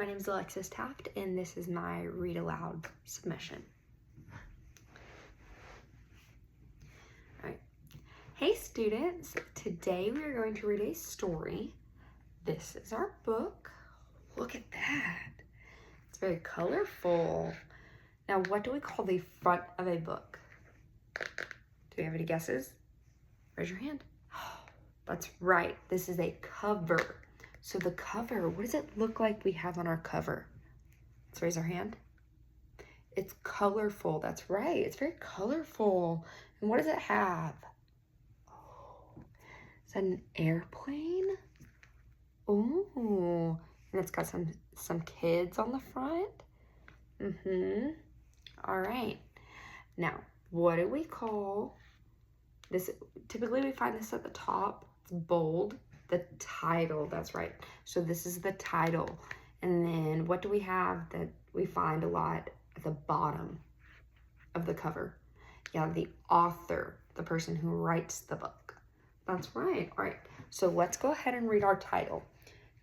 My name is Alexis Taft, and this is my Read Aloud submission. All right. Hey students, today we are going to read a story. This is our book. Look at that. It's very colorful. Now, what do we call the front of a book? Do we have any guesses? Raise your hand. That's right. This is a cover. So the cover, what does it look like we have on our cover? Let's raise our hand. It's colorful. That's right. It's very colorful. And what does it have? Oh, is that an airplane? Oh, and it's got some kids on the front. All right. Now, what do we call this? Typically, we find this at the top. It's bold. The title, that's right. So this is the title. And then what do we have that we find a lot at the bottom of the cover? Yeah, the author, the person who writes the book. That's right. All right. So let's go ahead and read our title.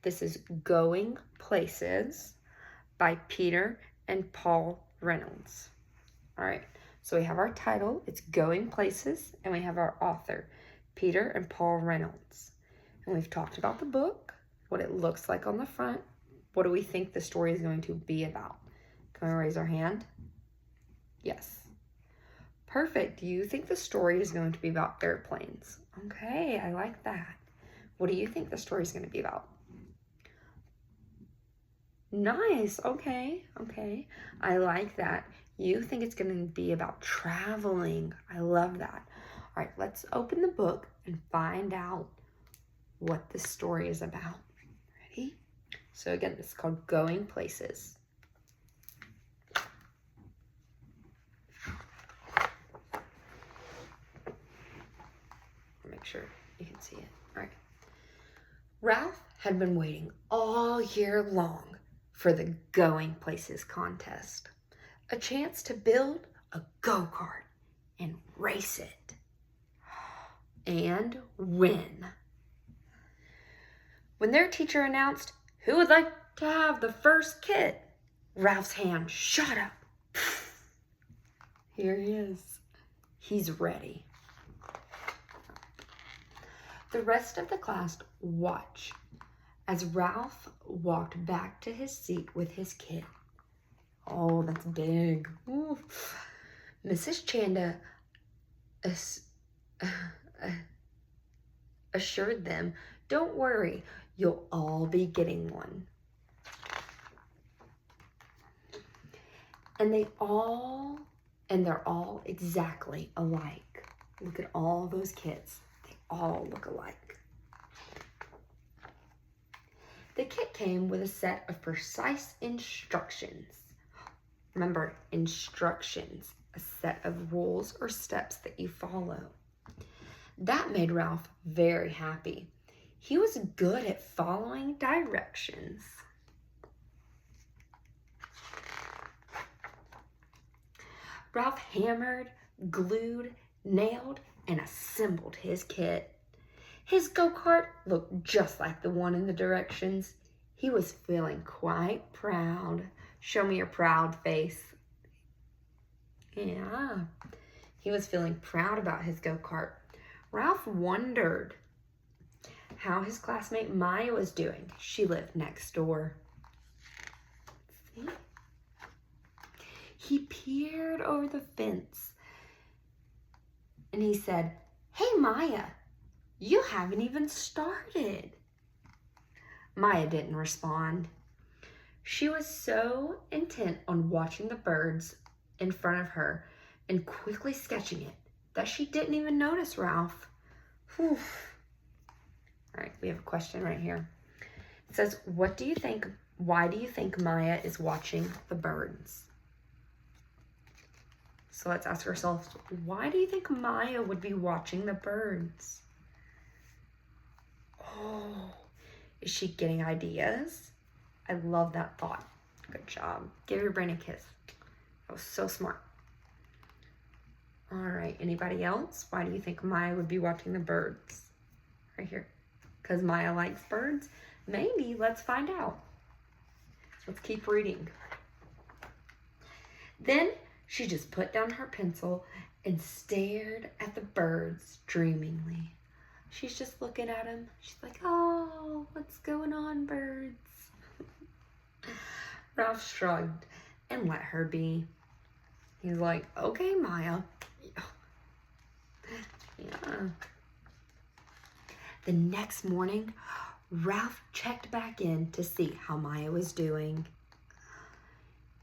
This is Going Places by Peter and Paul Reynolds. All right. So we have our title. It's Going Places, and we have our author, Peter and Paul Reynolds. And we've talked about the book, what it looks like on the front. What do we think the story is going to be about? Can we raise our hand? Yes. Perfect. Do you think the story is going to be about airplanes? Okay, I like that. What do you think the story is going to be about? Nice. Okay. I like that. You think it's going to be about traveling. I love that. All right, let's open the book and find out what the story is about. Ready? So again, this is called Going Places. Make sure you can see it. All right. Ralph had been waiting all year long for the Going Places contest. A chance to build a go-kart and race it. And win. When their teacher announced who would like to have the first kit, Ralph's hand shot up. Here he is. He's ready. The rest of the class watched as Ralph walked back to his seat with his kit. Oh, that's big. Ooh. Mrs. Chanda assured them, "Don't worry, you'll all be getting one." And they're all exactly alike. Look at all those kits. They all look alike. The kit came with a set of precise instructions. Remember, instructions, a set of rules or steps that you follow. That made Ralph very happy. He was good at following directions. Ralph hammered, glued, nailed, and assembled his kit. His go-kart looked just like the one in the directions. He was feeling quite proud. Show me your proud face. Yeah, he was feeling proud about his go-kart. Ralph wondered how his classmate Maya was doing. She lived next door. See? He peered over the fence and he said, "Hey Maya, you haven't even started." Maya didn't respond. She was so intent on watching the birds in front of her and quickly sketching it that she didn't even notice Ralph. Whew. All right, we have a question right here. It says, why do you think Maya is watching the birds? So let's ask ourselves, why do you think Maya would be watching the birds? Oh, is she getting ideas? I love that thought. Good job. Give your brain a kiss. That was so smart. All right, anybody else? Why do you think Maya would be watching the birds? Right here. Because Maya likes birds? Maybe. Let's find out. Let's keep reading. Then she just put down her pencil and stared at the birds dreamingly. She's just looking at them. She's like, oh, what's going on, birds? Ralph shrugged and let her be. He's like, okay, Maya. Yeah. The next morning, Ralph checked back in to see how Maya was doing.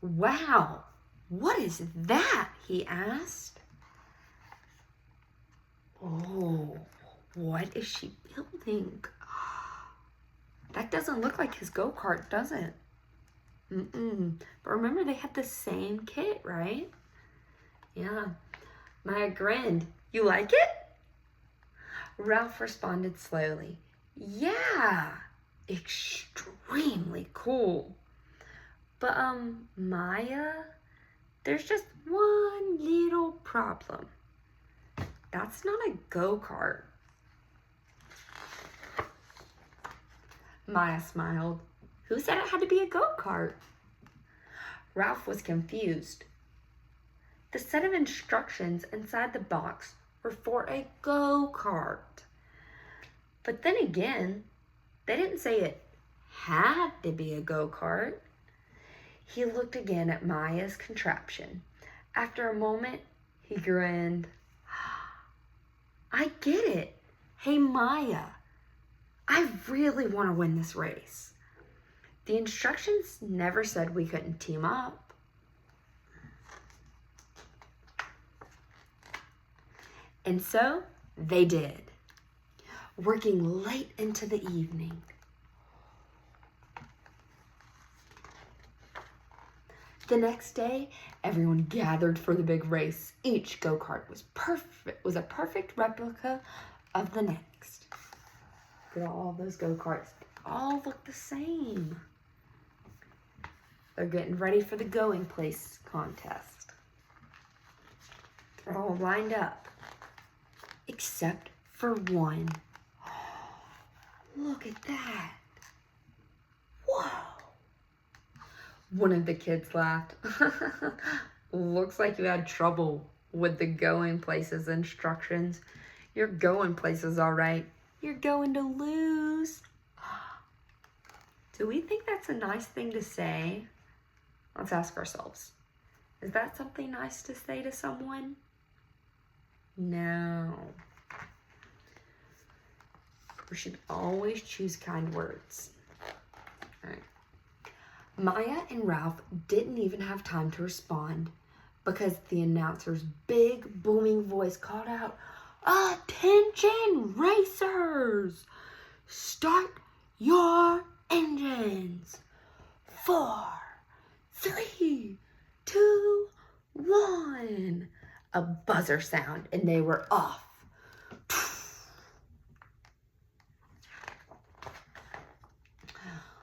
Wow, what is that? He asked. Oh, what is she building? That doesn't look like his go-kart, does it? But remember, they have the same kit, right? Yeah. Maya grinned. You like it? Ralph responded slowly. Yeah, extremely cool. But, Maya, there's just one little problem. That's not a go-kart. Maya smiled. Who said it had to be a go-kart? Ralph was confused. The set of instructions inside the box were for a go-kart. But then again, they didn't say it had to be a go-kart. He looked again at Maya's contraption. After a moment, he grinned. I get it. Hey, Maya, I really want to win this race. The instructions never said we couldn't team up. And so they did, working late into the evening. The next day, everyone gathered for the big race. Each go-kart was a perfect replica of the next. Look at all those go-karts. They all look the same. They're getting ready for the going place contest. They're all lined up, except for one. Look at that. Whoa. One of the kids laughed. Looks like you had trouble with the going places instructions. You're going places all right. You're going to lose. Do we think that's a nice thing to say? Let's ask ourselves. Is that something nice to say to someone? No. We should always choose kind words. All right. Maya and Ralph didn't even have time to respond because the announcer's big booming voice called out, "Attention racers! Start your engines. 4, 3, 2, 1. A buzzer sound and they were off.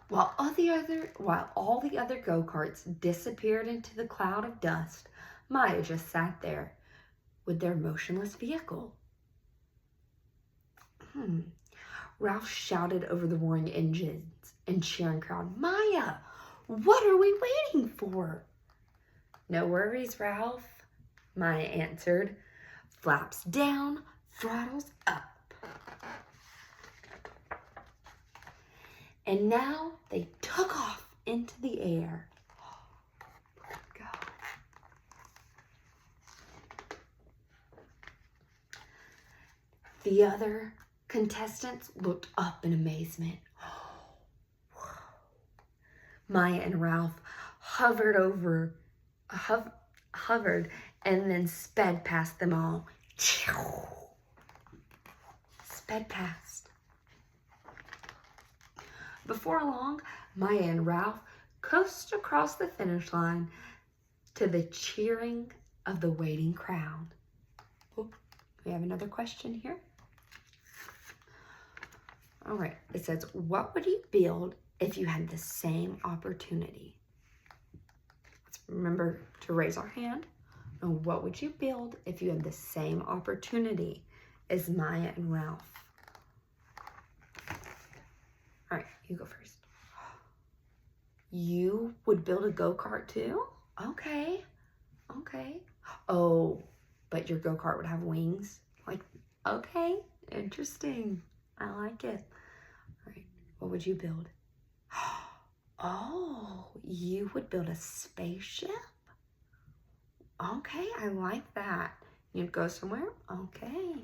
While all the other go-karts disappeared into the cloud of dust, Maya just sat there with their motionless vehicle. Ralph shouted over the roaring engines and cheering crowd, "Maya, what are we waiting for?" "No worries, Ralph," Maya answered. "Flaps down, throttles up." And now they took off into the air. Go. The other contestants looked up in amazement. Maya and Ralph hovered and then sped past them all. Sped past. Before long, Maya and Ralph coasted across the finish line to the cheering of the waiting crowd. Oh, we have another question here. All right, it says, what would you build if you had the same opportunity? Let's remember to raise our hand. And what would you build if you had the same opportunity as Maya and Ralph? All right, you go first. You would build a go-kart too? Okay. Okay. Oh, but your go-kart would have wings? Like, okay. Interesting. I like it. All right. What would you build? Oh, you would build a spaceship? Okay, I like that. You'd go somewhere? Okay.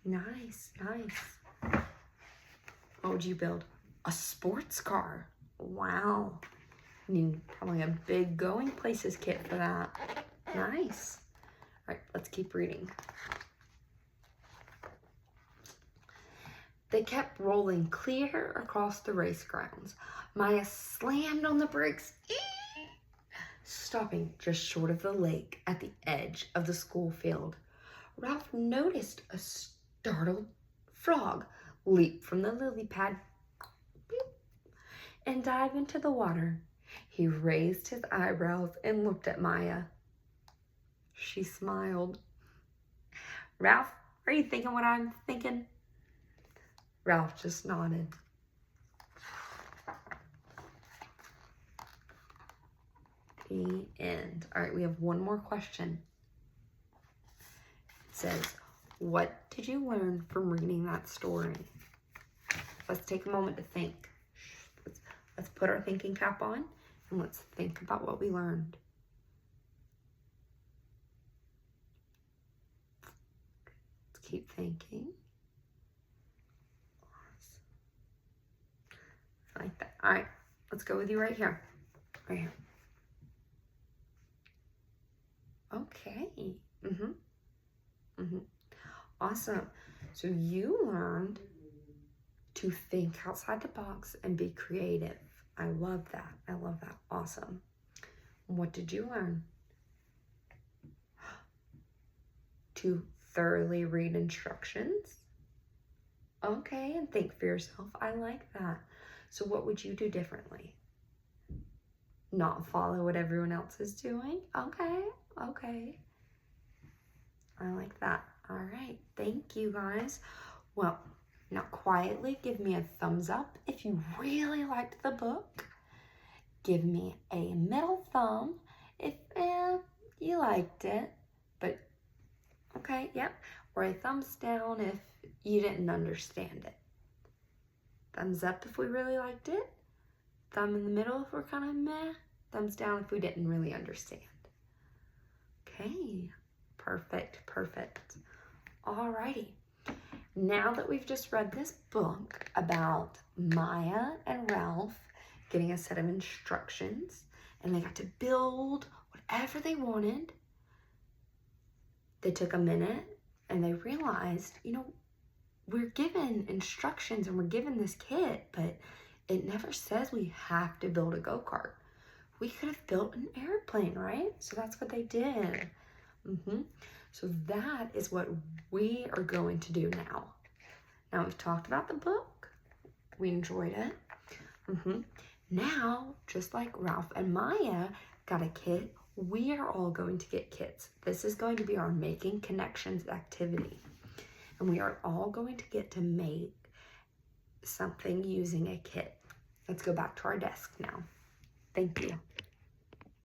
Nice, nice. What would you build? A sports car. Wow. You need probably a big going places kit for that. Nice. All right, let's keep reading. They kept rolling clear across the race grounds. Maya slammed on the brakes, stopping just short of the lake at the edge of the school field. Ralph noticed a startled frog leap from the lily pad and dive into the water. He raised his eyebrows and looked at Maya. She smiled. Ralph, are you thinking what I'm thinking? Ralph just nodded. The end. All right, we have one more question. It says, what did you learn from reading that story? Let's take a moment to think. Let's put our thinking cap on and let's think about what we learned. Let's keep thinking. I like that. All right, let's go with you right here. Right here. Okay. Awesome. So you learned to think outside the box and be creative. I love that. I love that. Awesome. What did you learn? To thoroughly read instructions. Okay, and think for yourself. I like that. So what would you do differently? Not follow what everyone else is doing? Okay, okay. I like that. All right, thank you guys. Well, now quietly give me a thumbs up if you really liked the book. Give me a middle thumb if you liked it, but okay, yep. Or a thumbs down if you didn't understand it. Thumbs up if we really liked it. Thumb in the middle if we're kind of meh. Thumbs down if we didn't really understand. Okay, perfect, perfect. Alrighty. Now that we've just read this book about Maya and Ralph getting a set of instructions and they got to build whatever they wanted, they took a minute and they realized, you know, we're given instructions and we're given this kit, but it never says we have to build a go-kart. We could have built an airplane, right? So that's what they did. So that is what we are going to do now. Now we've talked about the book. We enjoyed it. Now, just like Ralph and Maya got a kit, we are all going to get kits. This is going to be our Making Connections activity. And we are all going to get to make something using a kit. Let's go back to our desk now. Thank you.